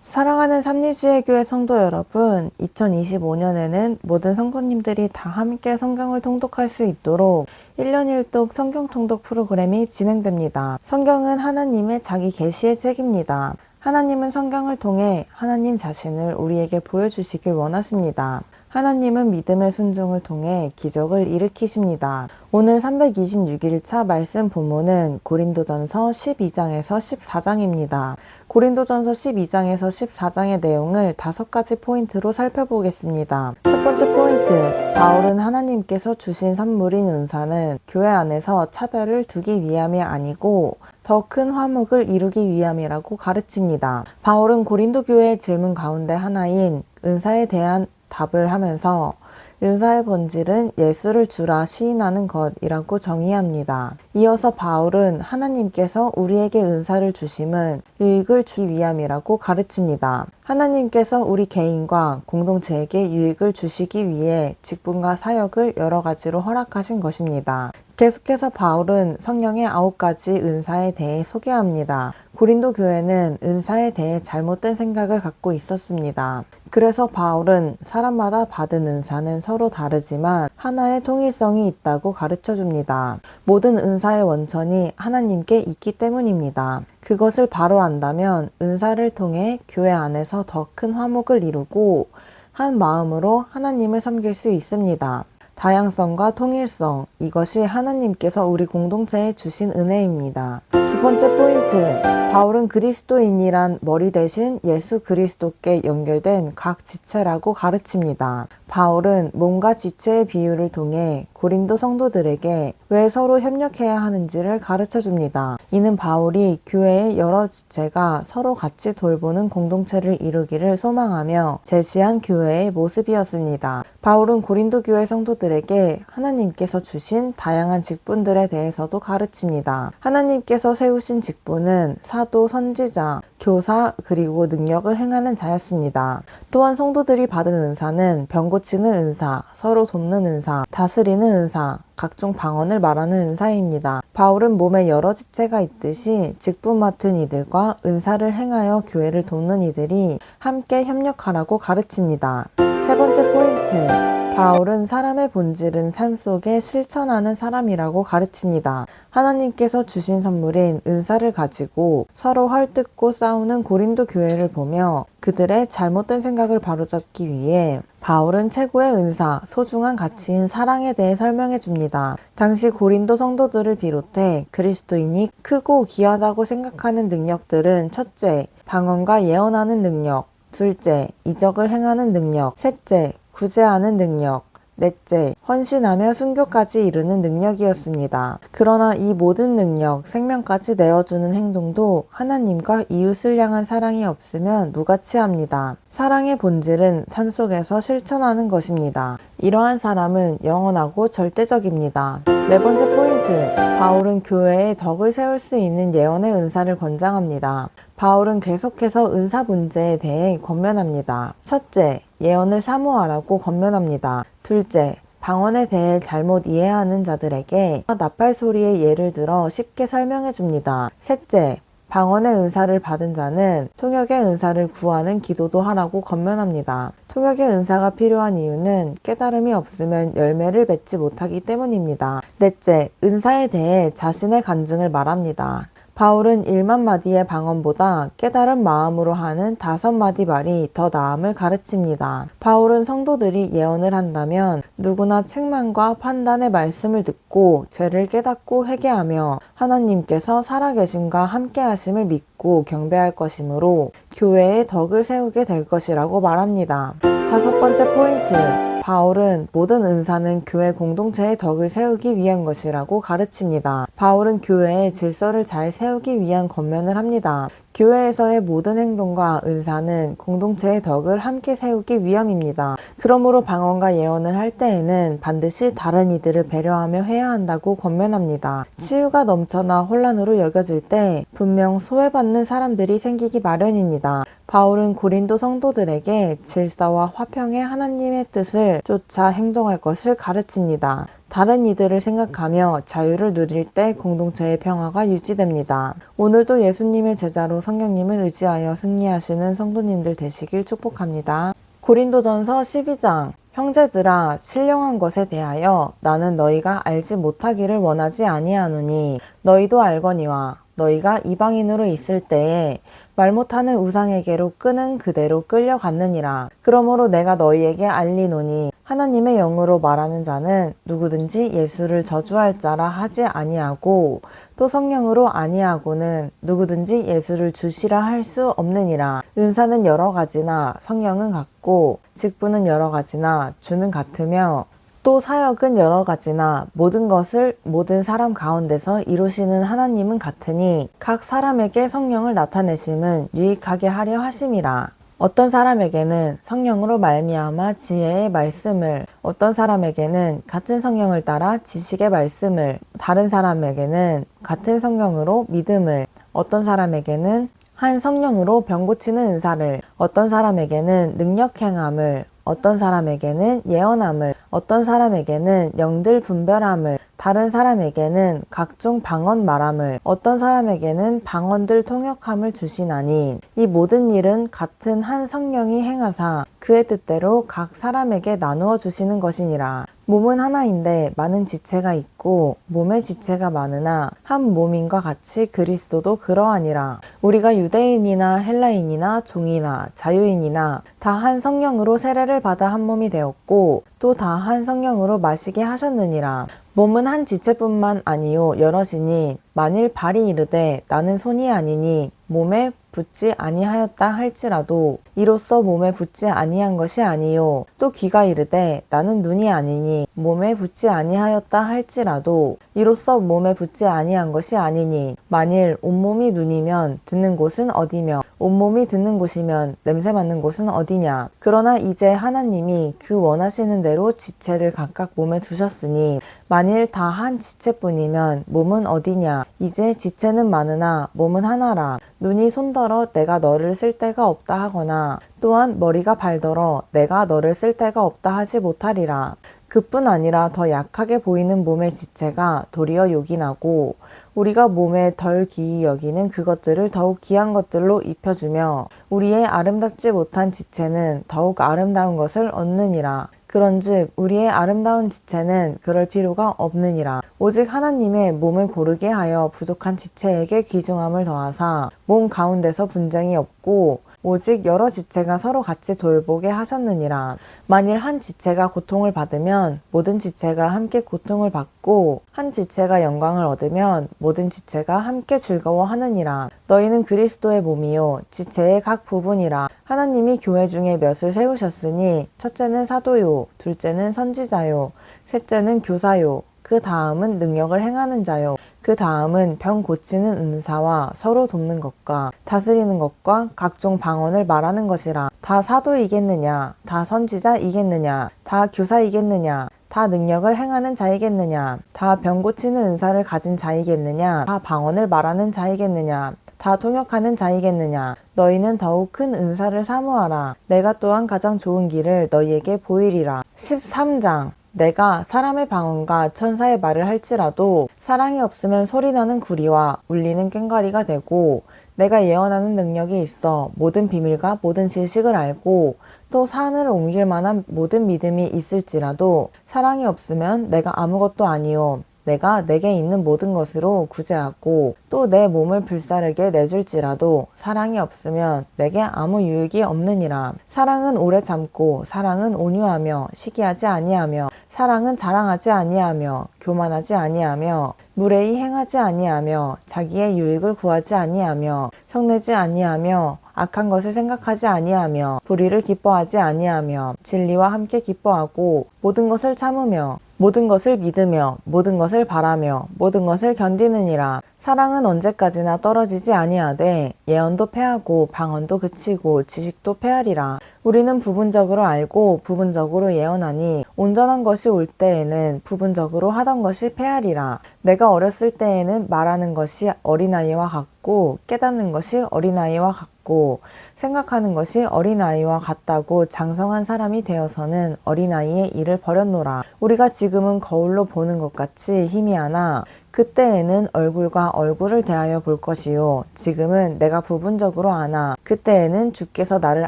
사랑하는 삼리주의교회 성도 여러분, 2025년에는 모든 성도님들이 다 함께 성경을 통독할 수 있도록 1년 1독 성경 통독 프로그램이 진행됩니다. 성경은 하나님의 자기 계시의 책입니다. 하나님은 성경을 통해 하나님 자신을 우리에게 보여주시길 원하십니다. 하나님은 믿음의 순종을 통해 기적을 일으키십니다. 오늘 326일차 말씀 본문은 고린도전서 12장에서 14장입니다. 고린도전서 12장에서 14장의 내용을 5가지 포인트로 살펴보겠습니다. 첫 번째 포인트, 바울은 하나님께서 주신 선물인 은사는 교회 안에서 차별을 두기 위함이 아니고 더 큰 화목을 이루기 위함이라고 가르칩니다. 바울은 고린도 교회의 질문 가운데 하나인 은사에 대한 답을 하면서 은사의 본질은 예수를 주라 시인하는 것이라고 정의합니다. 이어서 바울은 하나님께서 우리에게 은사를 주심은 유익을 주기 위함이라고 가르칩니다. 하나님께서 우리 개인과 공동체에게 유익을 주시기 위해 직분과 사역을 여러 가지로 허락하신 것입니다. 계속해서 바울은 성령의 9가지 은사에 대해 소개합니다. 고린도 교회는 은사에 대해 잘못된 생각을 갖고 있었습니다. 그래서 바울은 사람마다 받은 은사는 서로 다르지만 하나의 통일성이 있다고 가르쳐줍니다. 모든 은사의 원천이 하나님께 있기 때문입니다. 그것을 바로 안다면 은사를 통해 교회 안에서 더 큰 화목을 이루고 한 마음으로 하나님을 섬길 수 있습니다. 다양성과 통일성, 이것이 하나님께서 우리 공동체에 주신 은혜입니다. 두 번째 포인트, 바울은 그리스도인이란 머리 대신 예수 그리스도께 연결된 각 지체라고 가르칩니다. 바울은 몸과 지체의 비유를 통해 고린도 성도들에게 왜 서로 협력해야 하는지를 가르쳐줍니다. 이는 바울이 교회의 여러 지체가 서로 같이 돌보는 공동체를 이루기를 소망하며 제시한 교회의 모습이었습니다. 바울은 고린도 교회 성도들에게 하나님께서 주신 다양한 직분들에 대해서도 가르칩니다. 하나님께서 세우신 직분은 사도, 선지자, 교사, 그리고 능력을 행하는 자였습니다. 또한 성도들이 받은 은사는 병 고치는 은사, 서로 돕는 은사, 다스리는 은사, 각종 방언을 말하는 은사입니다. 바울은 몸에 여러 지체가 있듯이 직분 맡은 이들과 은사를 행하여 교회를 돕는 이들이 함께 협력하라고 가르칩니다. 세 번째 포인트, 바울은 사람의 본질은 삶 속에 실천하는 사람이라고 가르칩니다. 하나님께서 주신 선물인 은사를 가지고 서로 헐뜯고 싸우는 고린도 교회를 보며 그들의 잘못된 생각을 바로잡기 위해 바울은 최고의 은사, 소중한 가치인 사랑에 대해 설명해 줍니다. 당시 고린도 성도들을 비롯해 그리스도인이 크고 귀하다고 생각하는 능력들은 첫째, 방언과 예언하는 능력, 둘째, 이적을 행하는 능력, 셋째, 구제하는 능력, 넷째, 헌신하며 순교까지 이루는 능력이었습니다. 그러나 이 모든 능력, 생명까지 내어주는 행동도 하나님과 이웃을 향한 사랑이 없으면 무가치합니다. 사랑의 본질은 삶 속에서 실천하는 것입니다. 이러한 사람은 영원하고 절대적입니다. 네 번째 포인트, 바울은 교회에 덕을 세울 수 있는 예언의 은사를 권장합니다. 바울은 계속해서 은사 문제에 대해 권면합니다. 첫째, 예언을 사모하라고 권면합니다. 둘째, 방언에 대해 잘못 이해하는 자들에게 나팔 소리의 예를 들어 쉽게 설명해 줍니다. 셋째, 방언의 은사를 받은 자는 통역의 은사를 구하는 기도도 하라고 권면합니다. 통역의 은사가 필요한 이유는 깨달음이 없으면 열매를 맺지 못하기 때문입니다. 넷째, 은사에 대해 자신의 간증을 말합니다. 바울은 1만 마디의 방언보다 깨달은 마음으로 하는 5마디 말이 더 나음을 가르칩니다. 바울은 성도들이 예언을 한다면 누구나 책망과 판단의 말씀을 듣고 죄를 깨닫고 회개하며 하나님께서 살아계심과 함께하심을 믿고 경배할 것이므로 교회의 덕을 세우게 될 것이라고 말합니다. 5번째 포인트, 바울은 모든 은사는 교회 공동체의 덕을 세우기 위한 것이라고 가르칩니다. 바울은 교회의 질서를 잘 세우기 위한 권면을 합니다. 교회에서의 모든 행동과 은사는 공동체의 덕을 함께 세우기 위함입니다. 그러므로 방언과 예언을 할 때에는 반드시 다른 이들을 배려하며 해야 한다고 권면합니다. 치유가 넘쳐나 혼란으로 여겨질 때 분명 소외받는 사람들이 생기기 마련입니다. 바울은 고린도 성도들에게 질서와 화평의 하나님의 뜻을 쫓아 행동할 것을 가르칩니다. 다른 이들을 생각하며 자유를 누릴 때 공동체의 평화가 유지됩니다. 오늘도 예수님의 제자로 성령님을 의지하여 승리하시는 성도님들 되시길 축복합니다. 고린도전서 12장 형제들아 신령한 것에 대하여 나는 너희가 알지 못하기를 원하지 아니하노니 너희도 알거니와 너희가 이방인으로 있을 때에 말 못하는 우상에게로 끄는 그대로 끌려갔느니라. 그러므로 내가 너희에게 알리노니 하나님의 영으로 말하는 자는 누구든지 예수를 저주할 자라 하지 아니하고 또 성령으로 아니하고는 누구든지 예수를 주시라 할 수 없느니라. 은사는 여러 가지나 성령은 같고 직분은 여러 가지나 주는 같으며 또 사역은 여러 가지나 모든 것을 모든 사람 가운데서 이루시는 하나님은 같으니 각 사람에게 성령을 나타내심은 유익하게 하려 하심이라. 어떤 사람에게는 성령으로 말미암아 지혜의 말씀을, 어떤 사람에게는 같은 성령을 따라 지식의 말씀을, 다른 사람에게는 같은 성령으로 믿음을, 어떤 사람에게는 한 성령으로 병 고치는 은사를, 어떤 사람에게는 능력 행함을, 어떤 사람에게는 예언함을, 어떤 사람에게는 영들 분별함을, 다른 사람에게는 각종 방언 말함을, 어떤 사람에게는 방언들 통역함을 주시나니 이 모든 일은 같은 한 성령이 행하사 그의 뜻대로 각 사람에게 나누어 주시는 것이니라. 몸은 하나인데 많은 지체가 있고 몸의 지체가 많으나 한 몸인과 같이 그리스도도 그러하니라. 우리가 유대인이나 헬라인이나 종이나 자유인이나 다 한 성령으로 세례를 받아 한 몸이 되었고 또 다 한 성령으로 마시게 하셨느니라. 몸은 한 지체뿐만 아니요 여럿이니 만일 발이 이르되 나는 손이 아니니 몸에 붙지 아니하였다 할지라도 이로써 몸에 붙지 아니한 것이 아니요 또 귀가 이르되 나는 눈이 아니니 몸에 붙지 아니하였다 할지라도 이로써 몸에 붙지 아니한 것이 아니니 만일 온몸이 눈이면 듣는 곳은 어디며 온몸이 듣는 곳이면 냄새 맡는 곳은 어디냐. 그러나 이제 하나님이 그 원하시는 대로 지체를 각각 몸에 두셨으니 만일 다 한 지체뿐이면 몸은 어디냐. 이제 지체는 많으나 몸은 하나라. 눈이 손더러 내가 너를 쓸 데가 없다 하거나 또한 머리가 발더러 내가 너를 쓸 데가 없다 하지 못하리라. 그뿐 아니라 더 약하게 보이는 몸의 지체가 도리어 요긴하고 우리가 몸에 덜 귀히 여기는 그것들을 더욱 귀한 것들로 입혀주며 우리의 아름답지 못한 지체는 더욱 아름다운 것을 얻느니라. 그런즉 우리의 아름다운 지체는 그럴 필요가 없느니라. 오직 하나님의 몸을 고르게 하여 부족한 지체에게 귀중함을 더하사 몸 가운데서 분쟁이 없고 오직 여러 지체가 서로 같이 돌보게 하셨느니라. 만일 한 지체가 고통을 받으면 모든 지체가 함께 고통을 받고 한 지체가 영광을 얻으면 모든 지체가 함께 즐거워하느니라. 너희는 그리스도의 몸이요 지체의 각 부분이라. 하나님이 교회 중에 몇을 세우셨으니 첫째는 사도요 둘째는 선지자요 셋째는 교사요 그 다음은 능력을 행하는 자요 그 다음은 병 고치는 은사와 서로 돕는 것과 다스리는 것과 각종 방언을 말하는 것이라. 다 사도이겠느냐 다 선지자이겠느냐 다 교사이겠느냐 다 능력을 행하는 자이겠느냐 다 병 고치는 은사를 가진 자이겠느냐 다 방언을 말하는 자이겠느냐 다 통역하는 자이겠느냐. 너희는 더욱 큰 은사를 사모하라. 내가 또한 가장 좋은 길을 너희에게 보이리라. 13장 내가 사람의 방언과 천사의 말을 할지라도 사랑이 없으면 소리나는 구리와 울리는 꽹과리가 되고 내가 예언하는 능력이 있어 모든 비밀과 모든 지식을 알고 또 산을 옮길 만한 모든 믿음이 있을지라도 사랑이 없으면 내가 아무것도 아니요 내가 내게 있는 모든 것으로 구제하고 또 내 몸을 불사르게 내줄지라도 사랑이 없으면 내게 아무 유익이 없느니라. 사랑은 오래 참고 사랑은 온유하며 시기하지 아니하며 사랑은 자랑하지 아니하며 교만하지 아니하며 무례히 행하지 아니하며 자기의 유익을 구하지 아니하며 성내지 아니하며 악한 것을 생각하지 아니하며 불의를 기뻐하지 아니하며 진리와 함께 기뻐하고 모든 것을 참으며 모든 것을 믿으며 모든 것을 바라며 모든 것을 견디느니라. 사랑은 언제까지나 떨어지지 아니하되 예언도 패하고 방언도 그치고 지식도 패하리라. 우리는 부분적으로 알고 부분적으로 예언하니 온전한 것이 올 때에는 부분적으로 하던 것이 패하리라. 내가 어렸을 때에는 말하는 것이 어린아이와 같고 깨닫는 것이 어린아이와 같고 생각하는 것이 어린아이와 같다고 장성한 사람이 되어서는 어린아이의 일을 버렸노라. 우리가 지금은 거울로 보는 것 같이 희미하나 그때에는 얼굴과 얼굴을 대하여 볼 것이요 지금은 내가 부분적으로 아나 그때에는 주께서 나를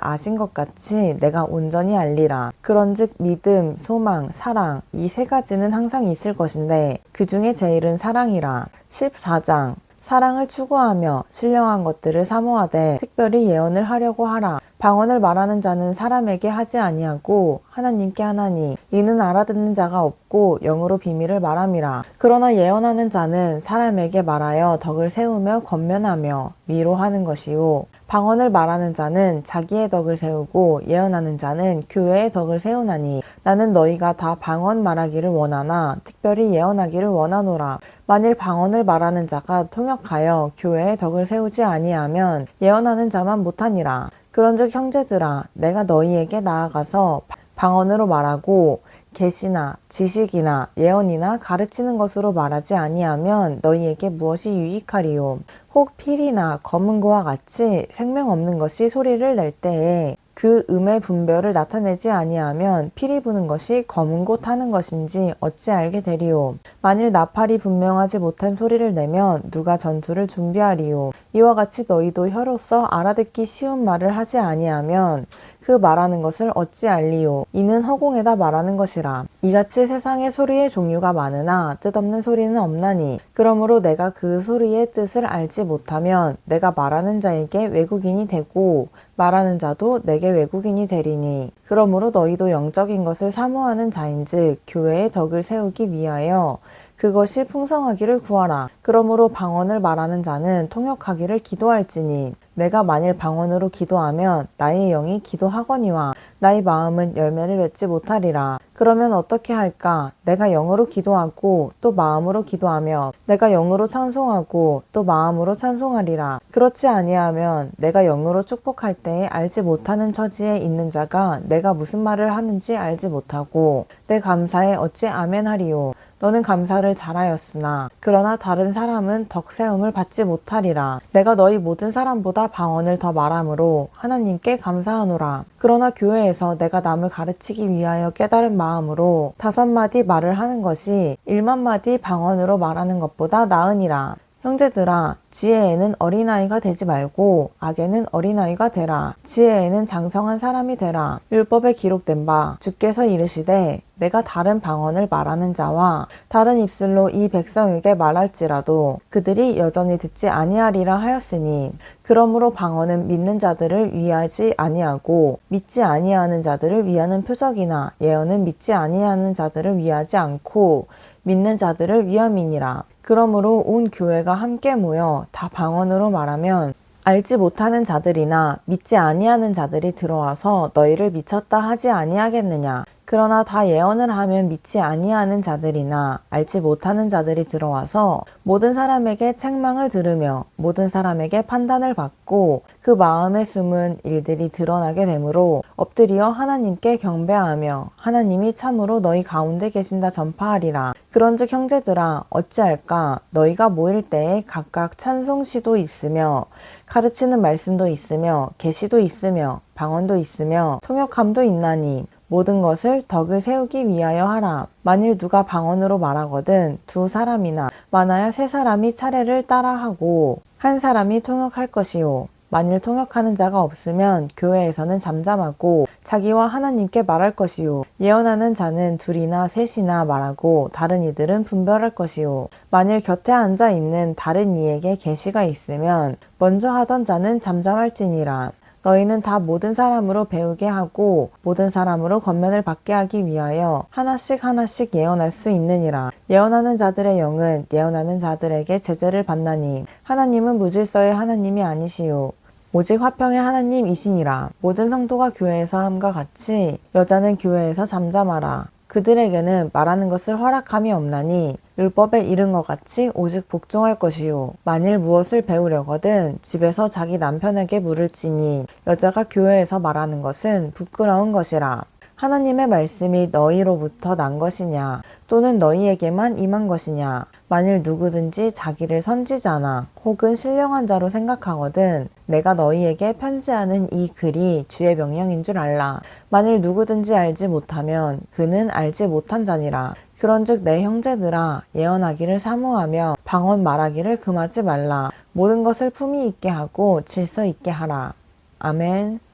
아신 것 같이 내가 온전히 알리라. 그런즉 믿음, 소망, 사랑 이 세 가지는 항상 있을 것인데 그 중에 제일은 사랑이라. 14장 사랑을 추구하며 신령한 것들을 사모하되 특별히 예언을 하려고 하라. 방언을 말하는 자는 사람에게 하지 아니하고 하나님께 하나니 이는 알아듣는 자가 없고 영으로 비밀을 말함이라. 그러나 예언하는 자는 사람에게 말하여 덕을 세우며 권면하며 위로하는 것이요 방언을 말하는 자는 자기의 덕을 세우고 예언하는 자는 교회의 덕을 세우나니 나는 너희가 다 방언 말하기를 원하나 특별히 예언하기를 원하노라. 만일 방언을 말하는 자가 통역하여 교회의 덕을 세우지 아니하면 예언하는 자만 못하니라. 그런즉 형제들아 내가 너희에게 나아가서 방언으로 말하고 계시나 지식이나 예언이나 가르치는 것으로 말하지 아니하면 너희에게 무엇이 유익하리요. 혹 필이나 검은고와 같이 생명 없는 것이 소리를 낼 때에 그 음의 분별을 나타내지 아니하면 피리 부는 것이 검은고 타는 것인지 어찌 알게 되리요. 만일 나팔이 분명하지 못한 소리를 내면 누가 전투를 준비하리요. 이와 같이 너희도 혀로서 알아듣기 쉬운 말을 하지 아니하면 그 말하는 것을 어찌 알리요. 이는 허공에다 말하는 것이라. 이같이 세상에 소리의 종류가 많으나 뜻없는 소리는 없나니 그러므로 내가 그 소리의 뜻을 알지 못하면 내가 말하는 자에게 외국인이 되고 말하는 자도 내게 외국인이 되리니 그러므로 너희도 영적인 것을 사모하는 자인즉 교회의 덕을 세우기 위하여 그것이 풍성하기를 구하라. 그러므로 방언을 말하는 자는 통역하기를 기도할지니 내가 만일 방언으로 기도하면 나의 영이 기도하거니와 나의 마음은 열매를 맺지 못하리라. 그러면 어떻게 할까? 내가 영으로 기도하고 또 마음으로 기도하며 내가 영으로 찬송하고 또 마음으로 찬송하리라. 그렇지 아니하면 내가 영으로 축복할 때에 알지 못하는 처지에 있는 자가 내가 무슨 말을 하는지 알지 못하고 내 감사에 어찌 아멘하리요. 너는 감사를 잘하였으나 그러나 다른 사람은 덕세움을 받지 못하리라. 내가 너희 모든 사람보다 방언을 더 말함으로 하나님께 감사하노라. 그러나 교회에서 내가 남을 가르치기 위하여 깨달은 마음으로 5마디 말을 하는 것이 1만마디 방언으로 말하는 것보다 나으니라. 형제들아 지혜에는 어린아이가 되지 말고 악에는 어린아이가 되라. 지혜에는 장성한 사람이 되라. 율법에 기록된 바 주께서 이르시되 내가 다른 방언을 말하는 자와 다른 입술로 이 백성에게 말할지라도 그들이 여전히 듣지 아니하리라 하였으니 그러므로 방언은 믿는 자들을 위하지 아니하고 믿지 아니하는 자들을 위하는 표적이나 예언은 믿지 아니하는 자들을 위하지 않고 믿는 자들을 위함이니라. 그러므로 온 교회가 함께 모여 다 방언으로 말하면 알지 못하는 자들이나 믿지 아니하는 자들이 들어와서 너희를 미쳤다 하지 아니하겠느냐. 그러나 다 예언을 하면 믿지 아니하는 자들이나 알지 못하는 자들이 들어와서 모든 사람에게 책망을 들으며 모든 사람에게 판단을 받고 그 마음에 숨은 일들이 드러나게 되므로 엎드려 하나님께 경배하며 하나님이 참으로 너희 가운데 계신다 전파하리라. 그런즉 형제들아 어찌할까. 너희가 모일 때에 각각 찬송시도 있으며 가르치는 말씀도 있으며 계시도 있으며 방언도 있으며 통역함도 있나니 모든 것을 덕을 세우기 위하여 하라. 만일 누가 방언으로 말하거든 2사람이나 많아야 3사람이 차례를 따라하고 1사람이 통역할 것이요. 만일 통역하는 자가 없으면 교회에서는 잠잠하고 자기와 하나님께 말할 것이요. 예언하는 자는 2이나 3이나 말하고 다른 이들은 분별할 것이요. 만일 곁에 앉아 있는 다른 이에게 계시가 있으면 먼저 하던 자는 잠잠할지니라. 너희는 다 모든 사람으로 배우게 하고 모든 사람으로 권면을 받게 하기 위하여 하나씩 하나씩 예언할 수 있느니라. 예언하는 자들의 영은 예언하는 자들에게 제재를 받나니 하나님은 무질서의 하나님이 아니시요 오직 화평의 하나님이시니라. 모든 성도가 교회에서 함과 같이 여자는 교회에서 잠잠하라. 그들에게는 말하는 것을 허락함이 없나니 율법에 이른 것 같이 오직 복종할 것이요. 만일 무엇을 배우려거든 집에서 자기 남편에게 물을지니 여자가 교회에서 말하는 것은 부끄러운 것이라. 하나님의 말씀이 너희로부터 난 것이냐 또는 너희에게만 임한 것이냐. 만일 누구든지 자기를 선지자나 혹은 신령한 자로 생각하거든 내가 너희에게 편지하는 이 글이 주의 명령인 줄 알라. 만일 누구든지 알지 못하면 그는 알지 못한 자니라. 그런즉 내 형제들아 예언하기를 사모하며 방언 말하기를 금하지 말라. 모든 것을 품위 있게 하고 질서 있게 하라. 아멘.